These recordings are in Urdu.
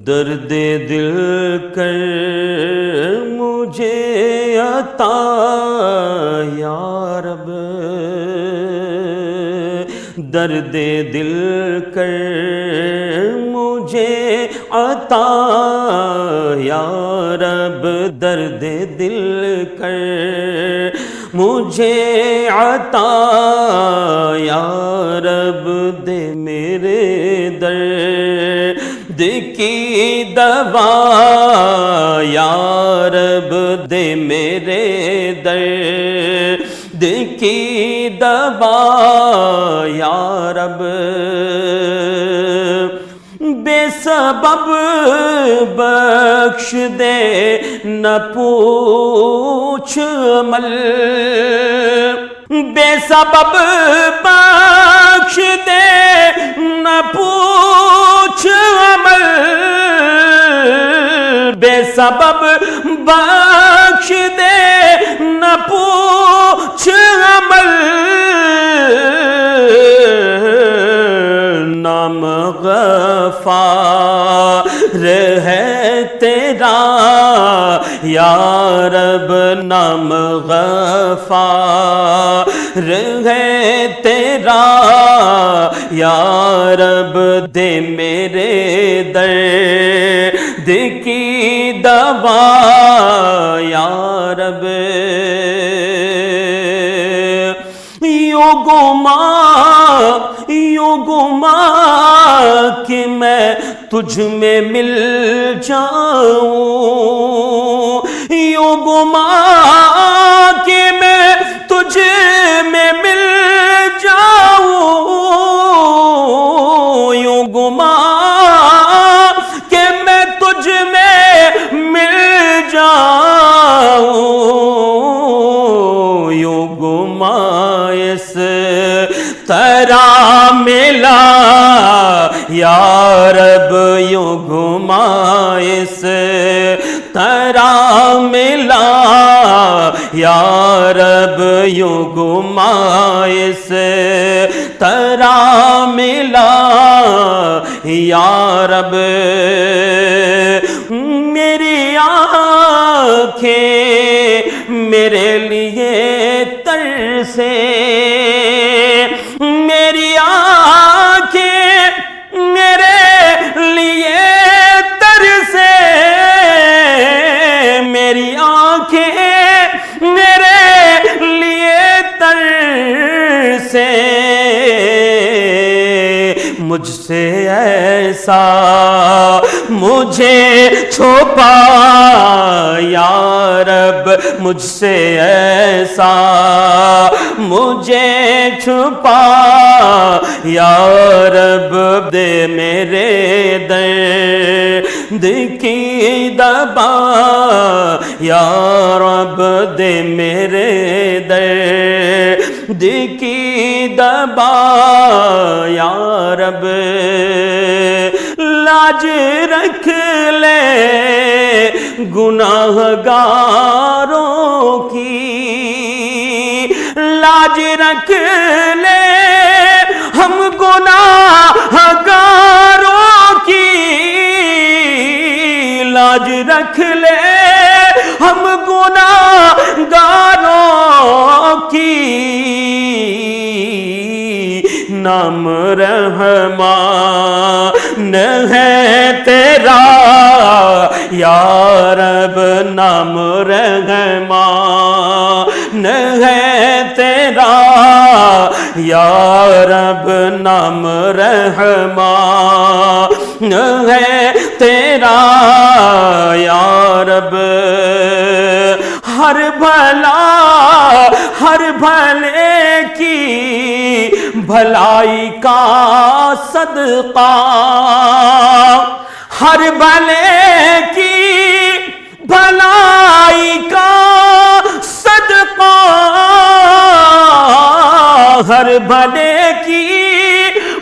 درد دل کر مجھے عطا یا رب، درد دل کر مجھے عطا یا رب، درد دل کر مجھے عطا یا رب، دے میرے درد کی دوا یا رب، دے میرے درد کی دوا یا رب، بے سبب بخش دے نہ پوچھ عمل، بے سبب بخش دے نہ پوچھ عمل، بے سبب بخش دے نہ پوچھ عمل، نام غفار ہے تیرا یا رب، نام غفار ہے تیرا یا رب، دے میرے درد کی دوا یا رب، یوں گما کہ میں تجھ میں مل جاؤں، یوں گما کہ میں تجھ میں مل جاؤں، یوں گما کہ میں تجھ میں مل جاؤں، یوں گما اس طرح ملا یا رب، یوں گما اس طرح ملا یا رب، یوں گما اس طرح ملا یا رب، میری آنکھیں میرے لیے ترسے، میری آنکھیں میرے لیے ترسے، میری آنکھیں میرے لیے ترسے، مجھ سے ایسا مجھے چھپا یا رب، مجھ سے ایسا مجھے چھپا یا رب، دے میرے درد کی دوا یا رب، دے میرے درد کی دوا یا رب، لاج رکھ لے گناہ گاروں کی، لاج رکھ لے ہم گناہ گاروں کی، لاج رکھ لے ہم گناہ گاروں کی، نام رحمان ہے تیرا یا رب، نام رحمان ہے تیرا یا رب، نام رحمان ہے تیرا یا رب، ہر بھلے کی بھلائی کا صدقہ، ہر بھلے کی بھلائی کا صدقہ، ہر بھلے کی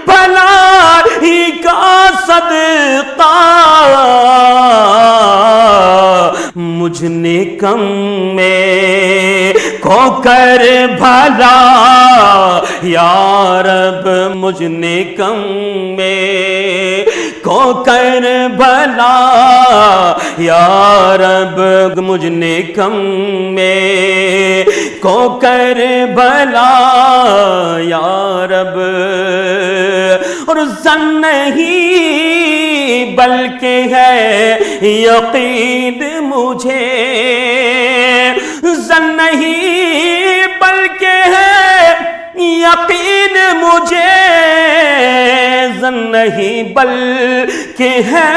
بھلائی کا صدقہ، مجھ نکم میں کو کر بھلا یا رب، مجھ نکم میں کو کربلا یا رب مجھ نکمے کو کربلا یا رب، اور زن نہیں بلکہ ہے یقین مجھے، زن نہیں بلکہ ہے یقین مجھے، زن نہیں بلکہ ہے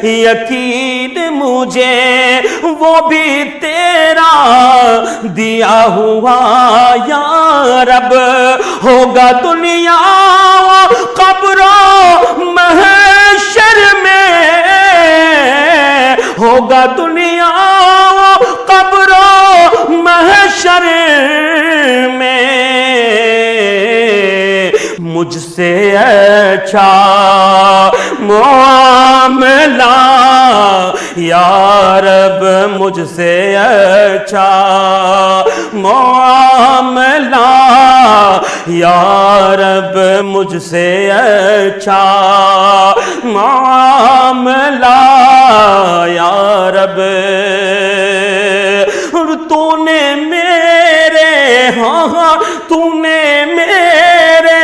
یقین مجھے، وہ بھی تیرا دیا ہوا یا رب، ہوگا دنیا قبر و محشر میں، ہوگا دنیا قبر و محشر میں، مجھ سے اچھا معاملہ یا رب، مجھ سے اچھا معاملہ یا رب، مجھ سے اچھا معاملہ یا رب، اور تو نے میرے ہاں تو نے میرے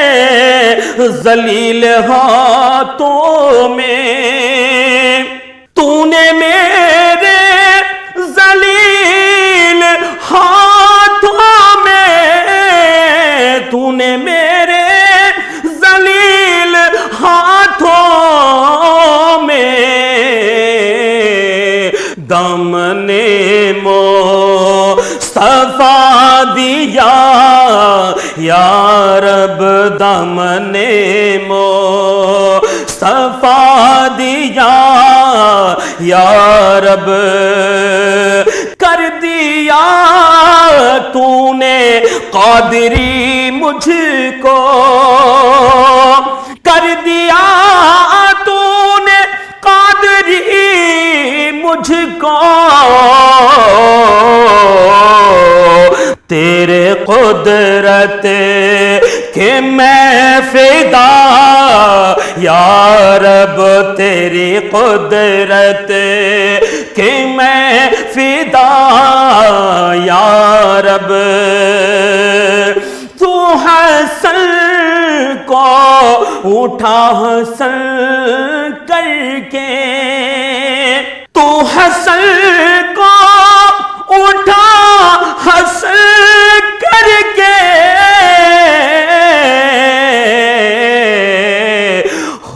ذلیل ہاتھوں میں، تو نے میرے ذلیل ہاتھوں میں، تو نے میرے ذلیل ہاتھوں میں دامن مصطفیٰ دیا یا رب، دامن مصطفیٰ دیا یا رب، کر دیا تو نے قادری مجھ کو، کر دیا تو نے قادری مجھ کو، تیرے قدرت کہ میں فدا یا رب، تیری قدرت کہ میں فدا یا رب، تو حسن کو اٹھا حسن کر کے، تو حسن کو اٹھا حسن کر کے،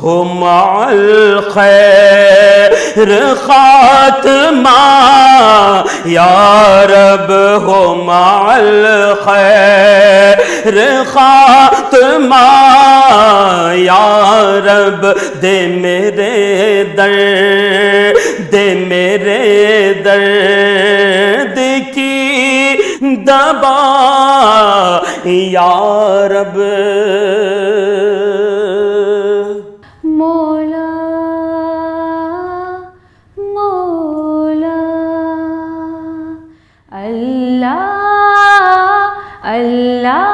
ہو مع الخیر خاتمہ یا رب، ہو مع الخیر خاتمہ یا رب، دے میرے درد، دے میرے درد کی دوا یا رب، مولا مولا اللہ اللہ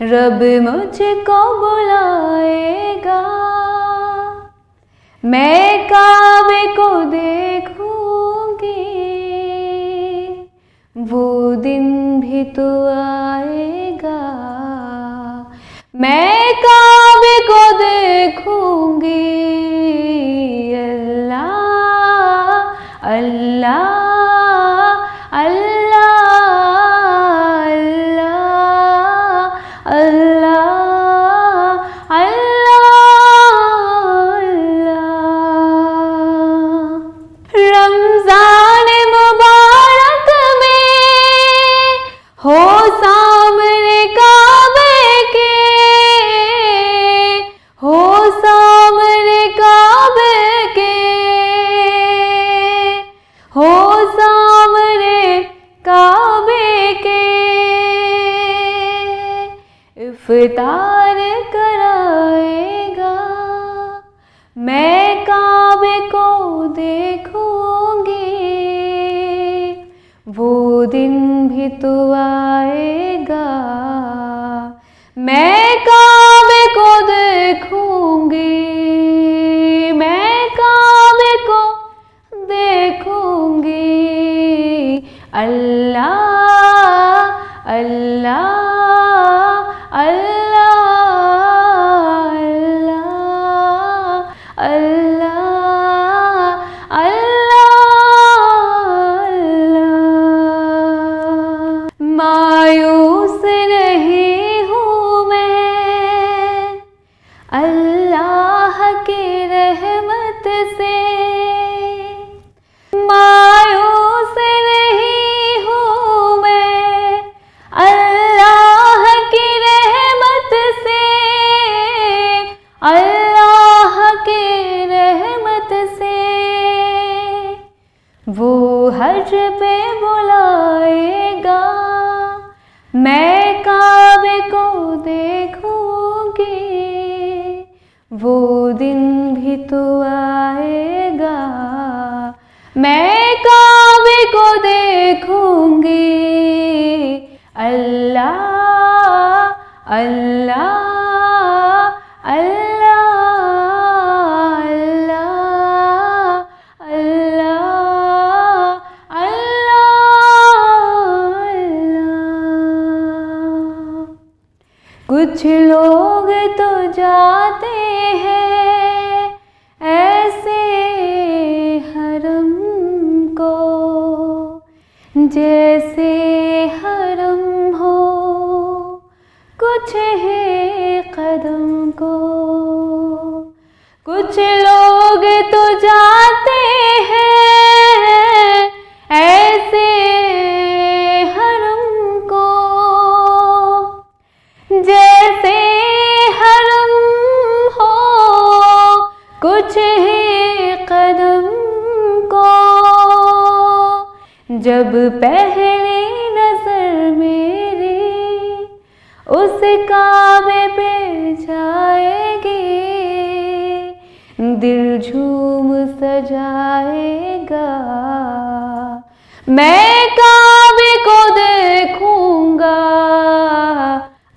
رب مجھ کو بلائے گا، میں کعبے کو دیکھوں گی، وہ دن بھی تو آئے گا، میں کعبے کو دیکھوں گی، اللہ اللہ افطار کرائے گا، میں کعبے کو دیکھوں گی وہ دن بھی تو آئے گا میں کعبے کو دیکھوں گی میں کعبے کو دیکھوں گی اللہ اللہ اللہ اللہ مایوس نہیں ہوں میں اللہ کی رحمت سے مایوس نہیں ہوں میں اللہ کی رحمت سے اللہ کی رحمت سے وہ حج پہ بلائے گا میں کعبے کو دیکھوں گی وہ دن بھی تو آئے گا میں کعبے کو دیکھوں گی اللہ اللہ اللہ کچھ لوگ تو جاتے ہیں ایسے حرم کو جیسے حرم ہو کچھ ہے قدم کو کچھ لوگ تو جاتے ہیں ایسے حرم کو جیسے حرم ہو کچھ ہی قدم کو جب پہلی نظر میری اس کعبے پہ جائے گی دل جھوم سجائے گا میں کعبے کو دیکھوں گا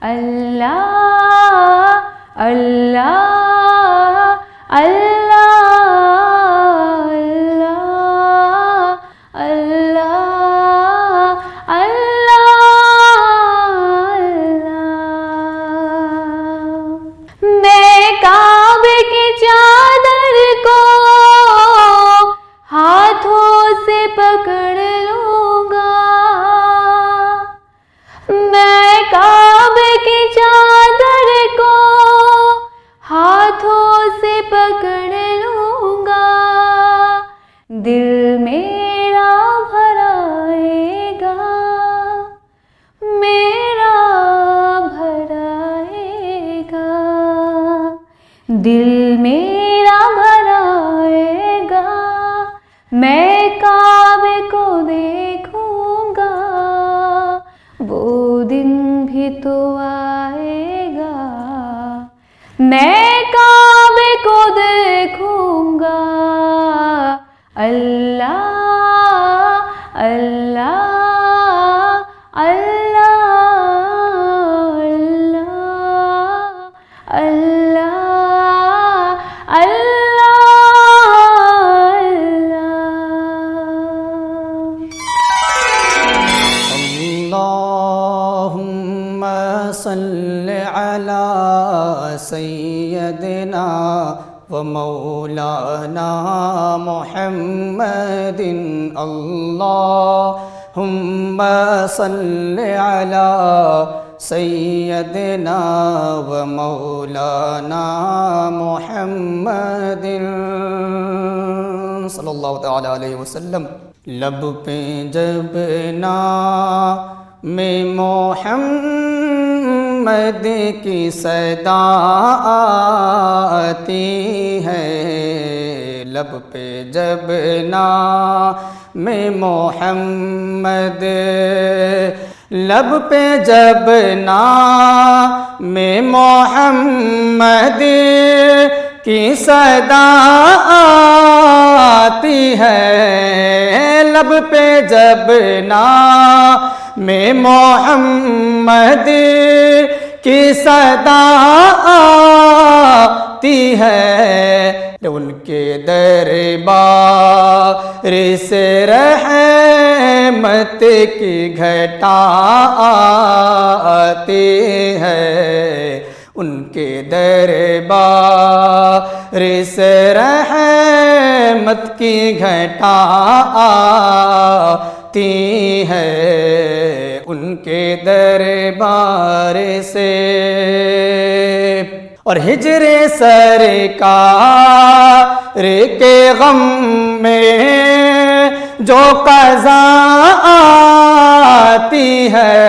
اللہ اللہ اللہ اللہ اللہ اللہ میں کعبے کی چادر کو ہاتھوں سے پکڑ لوں گا میں کعبے کی چادر کو ہاتھوں سے پکڑ لوں گا دل میرا بھر آئے گا میرا بھر آئے گا دل میرا بھر آئے گا میں کعبے کو دیکھوں گا وہ دن بھی تو آئے گا میں کعبے کو دیکھوں گا اللہ اللہ اللہ اللہ اللہ اللہم صلی علی سیدنا و مولانا محمد اللہم صلی علی سیدنا و مولانا محمد صلی اللہ تعالی علیہ وسلم لب پہ جب نام محمد کی صدا آتی ہے لب پہ جب نام محمد لب پہ جب نام محمد کی صدا آتی ہے لب پہ جب نام محمد کی صدا آتی ہے ان کے دربار سے رحمت کی گھٹا آتی ہے ان کے دربار سے رحمت کی گھٹا آتی ہے ان کے دربار سے اور ہجر سرکار کے غم میں جو قضا آتی ہے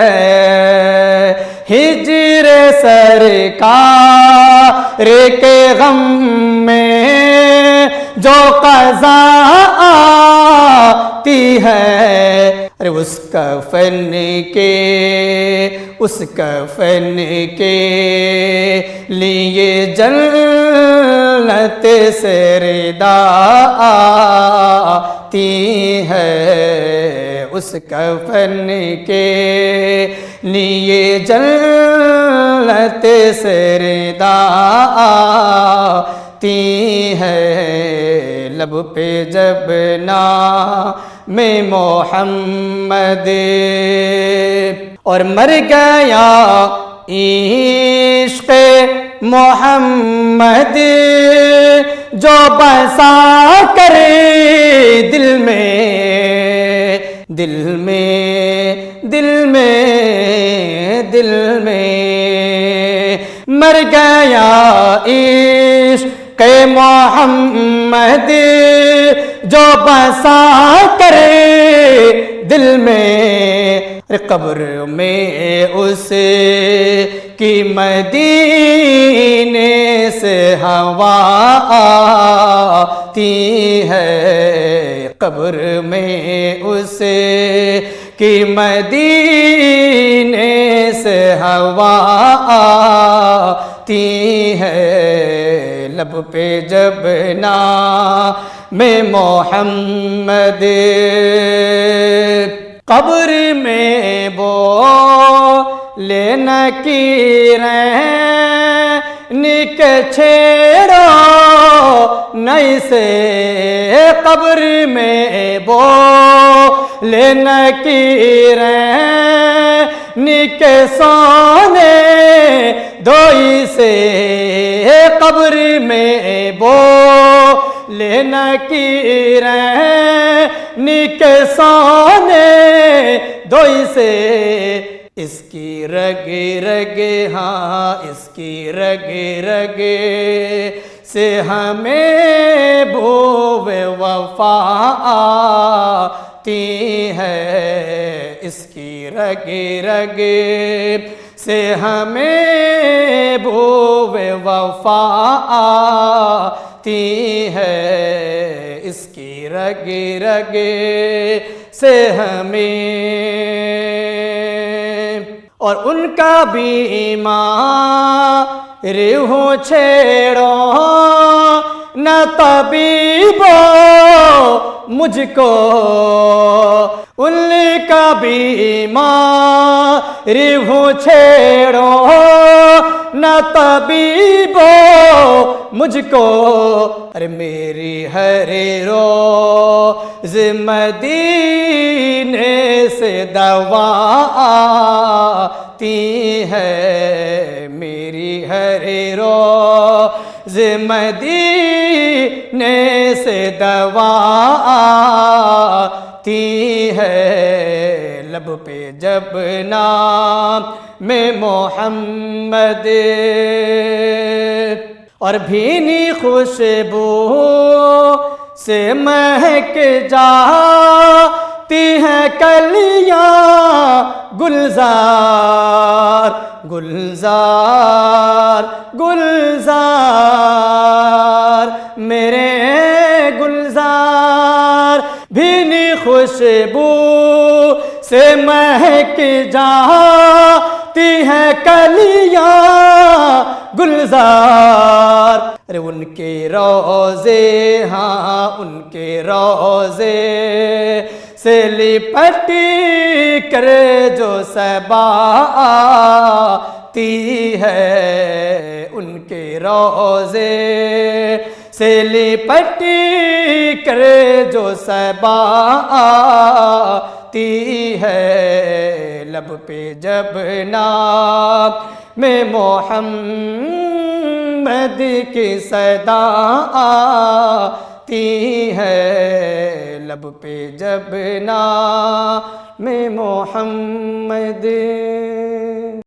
ہجر سرکار کے غم میں جو قضا آتی ہے ارے اس کفن کے لیے جنت سے ردا آتی ہے اس کفن کے لیے جنت سے ردا آتی ہے لب پہ جب نام محمد اور مر گیا عشق محمد جو بسا کرے دل میں مر گیا عشق محمد جو بسا کرے دل میں قبر میں اس کی مدینے سے ہوا آتی ہے قبر میں اس کی مدینے سے ہوا آتی ہے لب پہ جب نام محمد قبر میں بولے نکیریں کے چھیڑو نئی سے قبر میں بولے نکیریں کے سونے دوئی سے قبر میں بولے نکیریں کے سونے دوئی سے اس کی رگ رگ سے ہمیں بو وفا آتی ہے اس کی رگ سے ہمیں بو وفا آتی ہے اس کی رگ سے ہمیں اور ان کا بھی ایمان ہو چھیڑو نہ طبیبو مجھ کو ان کا بھی ایمان ہو چھیڑو نہ طبیبو مجھ کو ارے میری ہر روز مدینے سے دوا آتی ہے میری ہر روز مدینے سے دوا آتی ہے لب پہ جب نام محمد اور بھینی خوشبو سے مہک جاتی ہیں کلیاں گلزار میرے گلزار بھینی خوشبو سے مہک جاتی تی ہیں کلیاں گلزار، ارے ان کے روزے ہاں ان کے روزے سے لپٹی کر جو صبا آتی ہے، ان کے روزے سے لپٹی کر جو صبا آتی ہے، لب پہ جب نام میں محمد کی صدا آتی ہے، لب پہ جب نام میں محمد